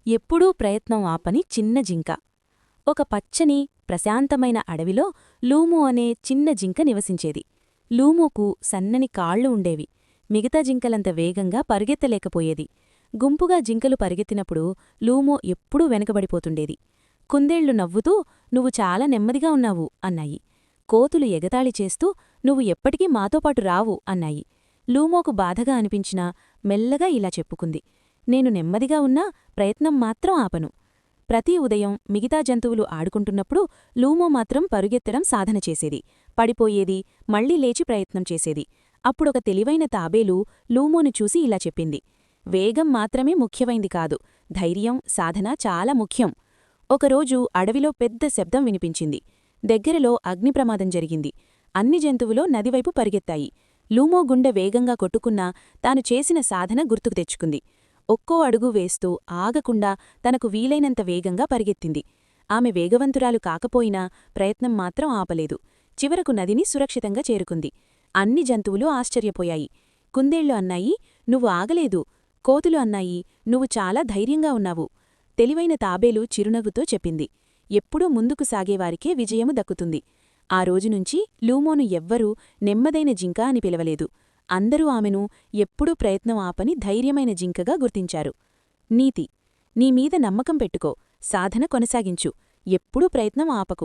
ఎప్పుడూ ప్రయత్నం ఆపని చిన్న జింక. ఒక పచ్చని, ప్రశాంతమైన అడవిలో లూమో అనే చిన్న జింక నివసించేది. లూమోకు సన్నని కాళ్ళు ఉండేవి. మిగతా జింకలంత వేగంగా పరుగెత్తలేకపోయేది. గుంపుగా జింకలు పరిగెత్తినప్పుడు లూమో ఎప్పుడూ వెనకబడిపోతుండేది. కుందేళ్లు నవ్వుతూ "నువ్వు చాలా నెమ్మదిగా ఉన్నావు" అన్నాయి. కోతులు ఎగతాళి చేస్తూ "నువ్వు ఎప్పటికీ మాతోపాటు రావు" అన్నాయి. లూమోకు బాధగా అనిపించినా మెల్లగా ఇలా చెప్పుకుంది: "నేను నెమ్మదిగా ఉన్నా ప్రయత్నం మాత్రం ఆపను." ప్రతి ఉదయం మిగతా జంతువులు ఆడుకుంటున్నప్పుడు లూమో మాత్రం పరుగెత్తడం సాధన చేసేది. పడిపోయేది, మళ్లీ లేచి ప్రయత్నం చేసేది. అప్పుడొక తెలివైన తాబేలు లూమోను చూసి ఇలా చెప్పింది: "వేగం మాత్రమే ముఖ్యమైంది కాదు, ధైర్యం, సాధన చాలా ముఖ్యం." ఒకరోజు అడవిలో పెద్ద శబ్దం వినిపించింది. దగ్గరలో అగ్నిప్రమాదం జరిగింది. అన్ని జంతువులో నదివైపు పరిగెత్తాయి. లూమో గుండె వేగంగా కొట్టుకున్నా తాను చేసిన సాధన గుర్తుకు తెచ్చుకుంది. ఒక్కో అడుగు వేస్తూ ఆగకుండా తనకు వీలైనంత వేగంగా పరిగెత్తింది. ఆమె వేగవంతురాలు కాకపోయినా ప్రయత్నం మాత్రం ఆపలేదు. చివరకు నదిని సురక్షితంగా చేరుకుంది. అన్ని జంతువులు ఆశ్చర్యపోయాయి. కుందేళ్లు అన్నాయి, "నువ్వు ఆగలేదు." కోతులు అన్నాయి, "నువ్వు చాలా ధైర్యంగా ఉన్నావు." తెలివైన తాబేలు చిరునవ్వుతో చెప్పింది: "ఎప్పుడూ ముందుకు సాగేవారికే విజయము దక్కుతుంది." ఆ రోజునుంచి లూమోను ఎవ్వరూ నెమ్మదైన జింక అని పిలవలేదు. అందరూ ఆమెను ఎప్పుడూ ప్రయత్నం ఆపని ధైర్యమైన జింకగా గుర్తించారు. నీతి: నీమీద నమ్మకం పెట్టుకో, సాధన కొనసాగించు, ఎప్పుడూ ప్రయత్నం ఆపకు.